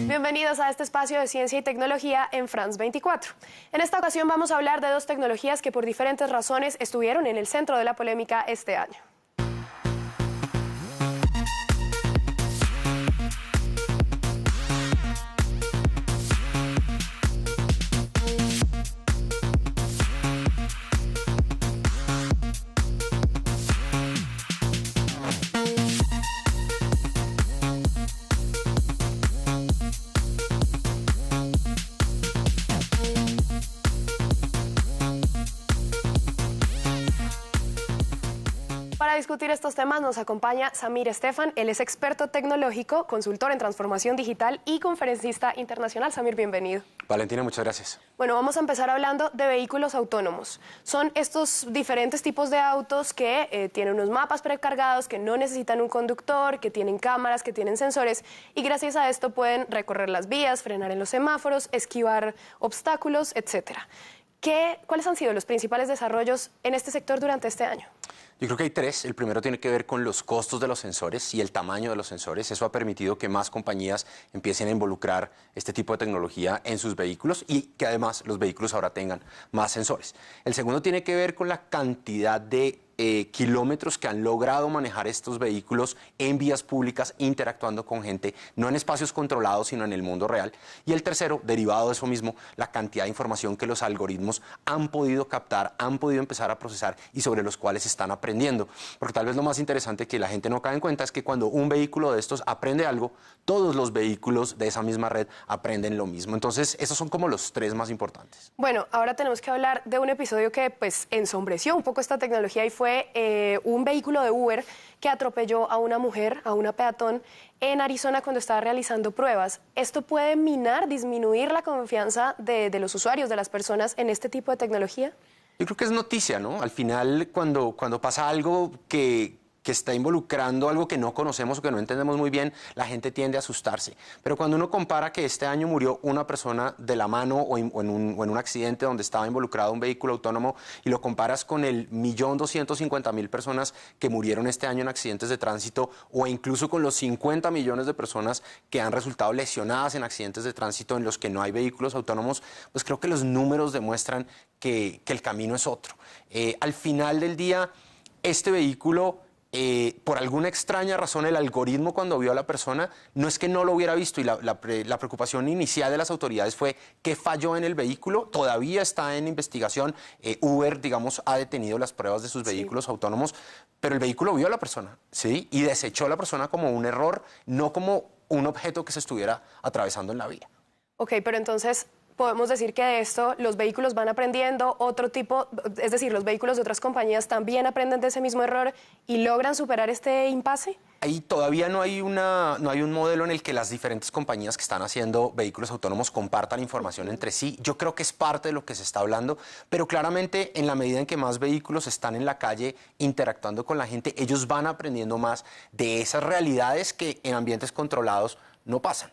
Bienvenidos a este espacio de ciencia y tecnología en France 24. En esta ocasión vamos a hablar de dos tecnologías que por diferentes razones estuvieron en el centro de la polémica este año. Para discutir estos temas nos acompaña Samir Estefan. Él es experto tecnológico, consultor en transformación digital y conferencista internacional. Samir, bienvenido. Valentina, muchas gracias. Bueno, vamos a empezar hablando de vehículos autónomos. Son estos diferentes tipos de autos que tienen unos mapas precargados, que no necesitan un conductor, que tienen cámaras, que tienen sensores y gracias a esto pueden recorrer las vías, frenar en los semáforos, esquivar obstáculos, etcétera. ¿Cuáles han sido los principales desarrollos en este sector durante este año? Yo creo que hay tres. El primero tiene que ver con los costos de los sensores y el tamaño de los sensores. Eso ha permitido que más compañías empiecen a involucrar este tipo de tecnología en sus vehículos y que además los vehículos ahora tengan más sensores. El segundo tiene que ver con la cantidad de kilómetros que han logrado manejar estos vehículos en vías públicas, interactuando con gente, no en espacios controlados, sino en el mundo real. Y el tercero, derivado de eso mismo, la cantidad de información que los algoritmos han podido captar, han podido empezar a procesar y sobre los cuales están aprendiendo. Porque tal vez lo más interesante que la gente no cae en cuenta es que cuando un vehículo de estos aprende algo, todos los vehículos de esa misma red aprenden lo mismo. Entonces, esos son como los tres más importantes. Bueno, ahora tenemos que hablar de un episodio que pues ensombreció un poco esta tecnología y fue un vehículo de Uber que atropelló a una mujer, a una peatón, en Arizona cuando estaba realizando pruebas. ¿Esto puede disminuir la confianza de los usuarios, de las personas en este tipo de tecnología? Yo creo que es noticia, ¿no? Al final, cuando pasa algo que está involucrando algo que no conocemos o que no entendemos muy bien, la gente tiende a asustarse. Pero cuando uno compara que este año murió una persona de la mano o en un accidente donde estaba involucrado un vehículo autónomo y lo comparas con el 1.250.000 personas que murieron este año en accidentes de tránsito o incluso con los 50 millones de personas que han resultado lesionadas en accidentes de tránsito en los que no hay vehículos autónomos, pues creo que los números demuestran que el camino es otro. Al final del día, este vehículo, por alguna extraña razón, el algoritmo cuando vio a la persona, no es que no lo hubiera visto y la preocupación inicial de las autoridades fue qué falló en el vehículo, todavía está en investigación. Uber, digamos, ha detenido las pruebas de sus vehículos autónomos, pero el vehículo vio a la persona, ¿sí? Y desechó a la persona como un error, no como un objeto que se estuviera atravesando en la vía. Ok, pero entonces podemos decir que de esto los vehículos van aprendiendo otro tipo, es decir, los vehículos de otras compañías también aprenden de ese mismo error y logran superar este impasse. Ahí todavía no hay un modelo en el que las diferentes compañías que están haciendo vehículos autónomos compartan información entre sí. Yo creo que es parte de lo que se está hablando, pero claramente en la medida en que más vehículos están en la calle interactuando con la gente, ellos van aprendiendo más de esas realidades que en ambientes controlados no pasan.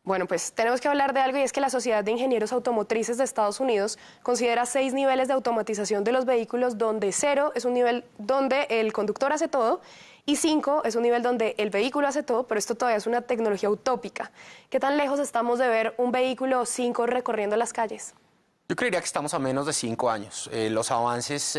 Bueno, pues tenemos que hablar de algo y es que la Sociedad de Ingenieros Automotrices de Estados Unidos considera 6 niveles de automatización de los vehículos, donde 0 es un nivel donde el conductor hace todo y 5 es un nivel donde el vehículo hace todo, pero esto todavía es una tecnología utópica. ¿Qué tan lejos estamos de ver un vehículo 5 recorriendo las calles? Yo creería que estamos a menos de 5 años. Los avances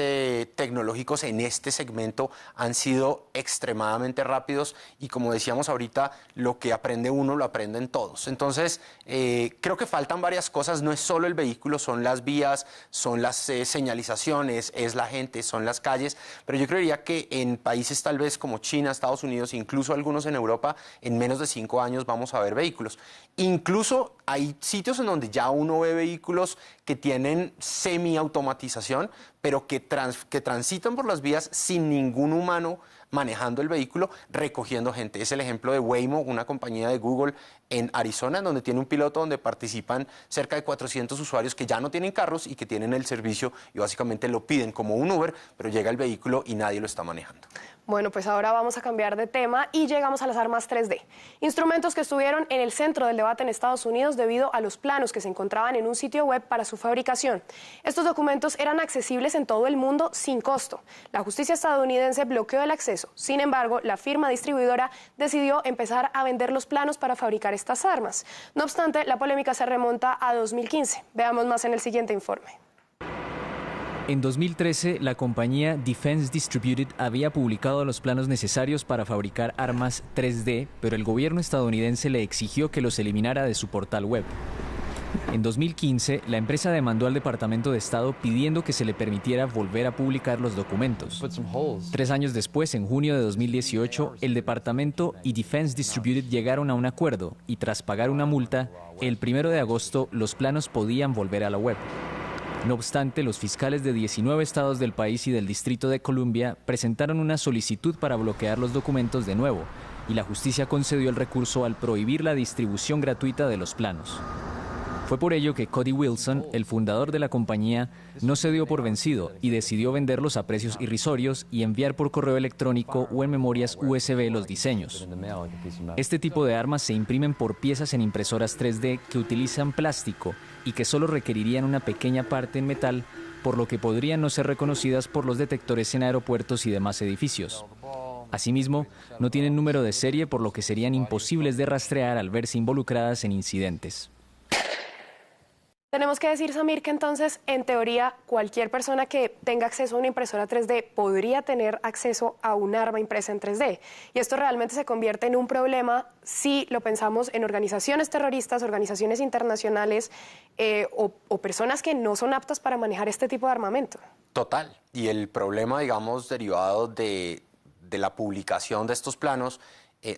tecnológicos en este segmento han sido extremadamente rápidos y, como decíamos ahorita, lo que aprende uno lo aprenden todos. Entonces, creo que faltan varias cosas. No es solo el vehículo, son las vías, son las señalizaciones, es la gente, son las calles. Pero yo creería que en países tal vez como China, Estados Unidos, incluso algunos en Europa, en menos de 5 años vamos a ver vehículos. Incluso hay sitios en donde ya uno ve vehículos que tienen semiautomatización, pero que transitan por las vías sin ningún humano manejando el vehículo, recogiendo gente. Es el ejemplo de Waymo, una compañía de Google en Arizona, donde tiene un piloto donde participan cerca de 400 usuarios que ya no tienen carros y que tienen el servicio y básicamente lo piden como un Uber, pero llega el vehículo y nadie lo está manejando. Bueno, pues ahora vamos a cambiar de tema y llegamos a las armas 3D. Instrumentos que estuvieron en el centro del debate en Estados Unidos debido a los planos que se encontraban en un sitio web para su fabricación. Estos documentos eran accesibles en todo el mundo sin costo. La justicia estadounidense bloqueó el acceso. Sin embargo, la firma distribuidora decidió empezar a vender los planos para fabricar estas armas. No obstante, la polémica se remonta a 2015. Veamos más en el siguiente informe. En 2013, la compañía Defense Distributed había publicado los planos necesarios para fabricar armas 3D, pero el gobierno estadounidense le exigió que los eliminara de su portal web. En 2015, la empresa demandó al Departamento de Estado pidiendo que se le permitiera volver a publicar los documentos. 3 años después, en junio de 2018, el departamento y Defense Distributed llegaron a un acuerdo y tras pagar una multa, el 1 de agosto los planos podían volver a la web. No obstante, los fiscales de 19 estados del país y del Distrito de Columbia presentaron una solicitud para bloquear los documentos de nuevo, y la justicia concedió el recurso al prohibir la distribución gratuita de los planos. Fue por ello que Cody Wilson, el fundador de la compañía, no se dio por vencido y decidió venderlos a precios irrisorios y enviar por correo electrónico o en memorias USB los diseños. Este tipo de armas se imprimen por piezas en impresoras 3D que utilizan plástico y que solo requerirían una pequeña parte en metal, por lo que podrían no ser reconocidas por los detectores en aeropuertos y demás edificios. Asimismo, no tienen número de serie, por lo que serían imposibles de rastrear al verse involucradas en incidentes. Tenemos que decir, Samir, que entonces, en teoría, cualquier persona que tenga acceso a una impresora 3D podría tener acceso a un arma impresa en 3D. Y esto realmente se convierte en un problema si lo pensamos en organizaciones terroristas, organizaciones internacionales o personas que no son aptas para manejar este tipo de armamento. Total. Y el problema, digamos, derivado de la publicación de estos planos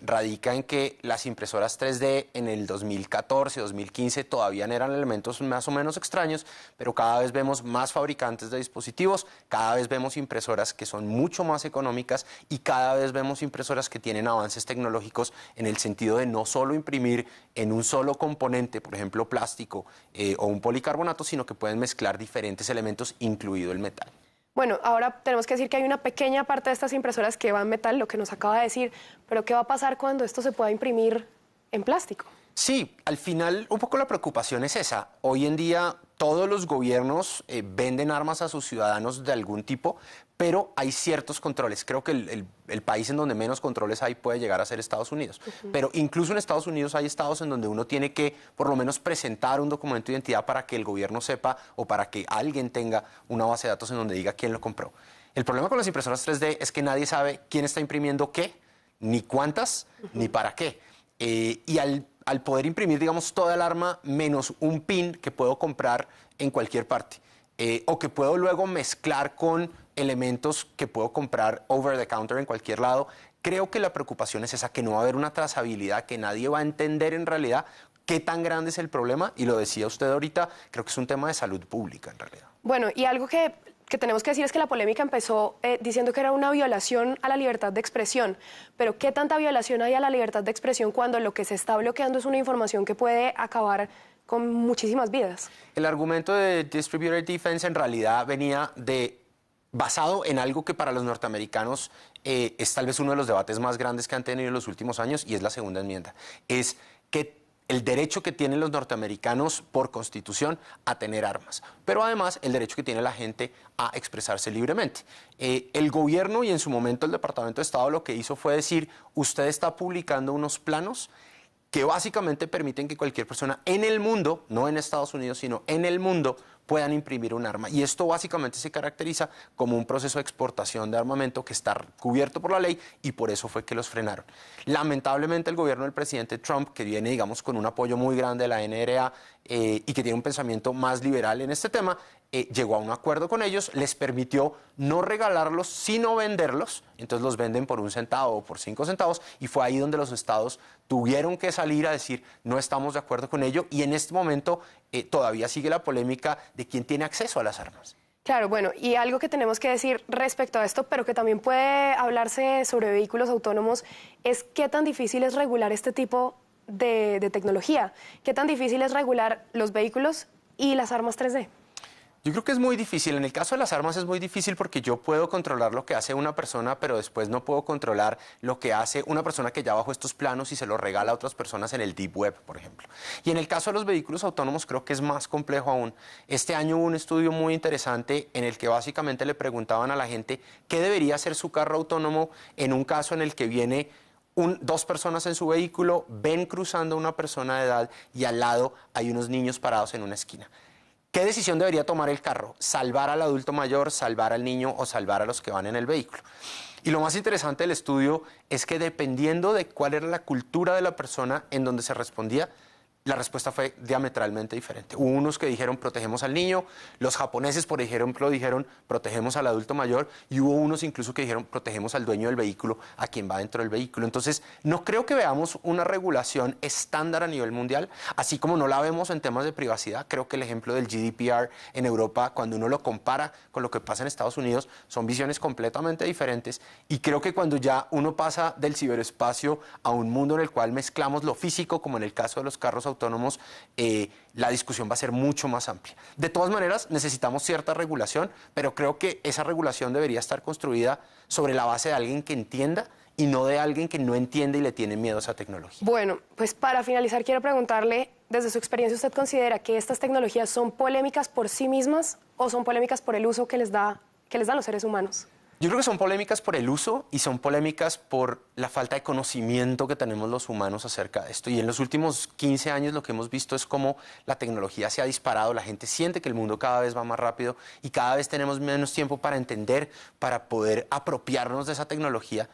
radica en que las impresoras 3D en el 2014, 2015 todavía eran elementos más o menos extraños, pero cada vez vemos más fabricantes de dispositivos, cada vez vemos impresoras que son mucho más económicas y cada vez vemos impresoras que tienen avances tecnológicos en el sentido de no solo imprimir en un solo componente, por ejemplo plástico o un policarbonato, sino que pueden mezclar diferentes elementos, incluido el metal. Bueno, ahora tenemos que decir que hay una pequeña parte de estas impresoras que va en metal, lo que nos acaba de decir, pero ¿qué va a pasar cuando esto se pueda imprimir en plástico? Sí, al final un poco la preocupación es esa. Hoy en día todos los gobiernos venden armas a sus ciudadanos de algún tipo, pero hay ciertos controles. Creo que el país en donde menos controles hay puede llegar a ser Estados Unidos. Pero incluso en Estados Unidos hay estados en donde uno tiene que por lo menos presentar un documento de identidad para que el gobierno sepa o para que alguien tenga una base de datos en donde diga quién lo compró. El problema con las impresoras 3D es que nadie sabe quién está imprimiendo qué, ni cuántas, ni para qué. Y al poder imprimir, digamos, toda el arma menos un pin que puedo comprar en cualquier parte o que puedo luego mezclar con elementos que puedo comprar over the counter en cualquier lado, creo que la preocupación es esa, que no va a haber una trazabilidad, que nadie va a entender en realidad qué tan grande es el problema, y lo decía usted ahorita, creo que es un tema de salud pública en realidad. Bueno, y algo que tenemos que decir es que la polémica empezó diciendo que era una violación a la libertad de expresión, pero ¿qué tanta violación hay a la libertad de expresión cuando lo que se está bloqueando es una información que puede acabar con muchísimas vidas? El argumento de Distributed Defense en realidad venía basado en algo que para los norteamericanos es tal vez uno de los debates más grandes que han tenido en los últimos años, y es la segunda enmienda. Es que el derecho que tienen los norteamericanos por constitución a tener armas, pero además el derecho que tiene la gente a expresarse libremente. El gobierno y en su momento el Departamento de Estado lo que hizo fue decir, usted está publicando unos planos que básicamente permiten que cualquier persona en el mundo, no en Estados Unidos, sino en el mundo, puedan imprimir un arma. Y esto básicamente se caracteriza como un proceso de exportación de armamento que está cubierto por la ley, y por eso fue que los frenaron. Lamentablemente el gobierno del presidente Trump, que viene, digamos, con un apoyo muy grande de la NRA y que tiene un pensamiento más liberal en este tema, llegó a un acuerdo con ellos, les permitió no regalarlos, sino venderlos. Entonces los venden por 1 centavo o por 5 centavos, y fue ahí donde los estados tuvieron que salir a decir no estamos de acuerdo con ello, y en este momento todavía sigue la polémica de quién tiene acceso a las armas. Claro, bueno, y algo que tenemos que decir respecto a esto, pero que también puede hablarse sobre vehículos autónomos, es qué tan difícil es regular este tipo de tecnología, qué tan difícil es regular los vehículos y las armas 3D. Yo creo que es muy difícil. En el caso de las armas es muy difícil porque yo puedo controlar lo que hace una persona, pero después no puedo controlar lo que hace una persona que ya bajó estos planos y se los regala a otras personas en el Deep Web, por ejemplo. Y en el caso de los vehículos autónomos creo que es más complejo aún. Este año hubo un estudio muy interesante en el que básicamente le preguntaban a la gente qué debería hacer su carro autónomo en un caso en el que viene dos personas en su vehículo, ven cruzando a una persona de edad y al lado hay unos niños parados en una esquina. ¿Qué decisión debería tomar el carro? ¿Salvar al adulto mayor, salvar al niño o salvar a los que van en el vehículo? Y lo más interesante del estudio es que dependiendo de cuál era la cultura de la persona en donde se respondía, la respuesta fue diametralmente diferente. Hubo unos que dijeron protegemos al niño, los japoneses, por ejemplo, dijeron protegemos al adulto mayor y hubo unos incluso que dijeron protegemos al dueño del vehículo, a quien va dentro del vehículo. Entonces, no creo que veamos una regulación estándar a nivel mundial, así como no la vemos en temas de privacidad. Creo que el ejemplo del GDPR en Europa, cuando uno lo compara con lo que pasa en Estados Unidos, son visiones completamente diferentes y creo que cuando ya uno pasa del ciberespacio a un mundo en el cual mezclamos lo físico, como en el caso de los carros autónomos, la discusión va a ser mucho más amplia. De todas maneras, necesitamos cierta regulación, pero creo que esa regulación debería estar construida sobre la base de alguien que entienda y no de alguien que no entiende y le tiene miedo a esa tecnología. Bueno, pues para finalizar quiero preguntarle, desde su experiencia, ¿usted considera que estas tecnologías son polémicas por sí mismas o son polémicas por el uso que les dan los seres humanos? Yo creo que son polémicas por el uso y son polémicas por la falta de conocimiento que tenemos los humanos acerca de esto. Y en los últimos 15 años lo que hemos visto es cómo la tecnología se ha disparado, la gente siente que el mundo cada vez va más rápido y cada vez tenemos menos tiempo para entender, para poder apropiarnos de esa tecnología.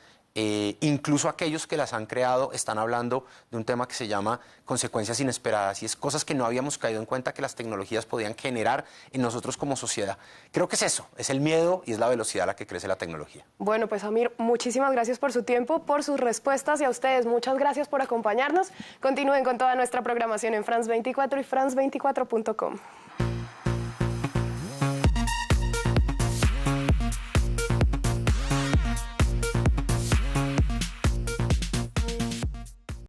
Incluso aquellos que las han creado están hablando de un tema que se llama consecuencias inesperadas y es cosas que no habíamos caído en cuenta que las tecnologías podían generar en nosotros como sociedad. Creo que es eso, es el miedo y es la velocidad a la que crece la tecnología. Bueno, pues Amir, muchísimas gracias por su tiempo, por sus respuestas y a ustedes muchas gracias por acompañarnos. Continúen con toda nuestra programación en France 24 y France24.com.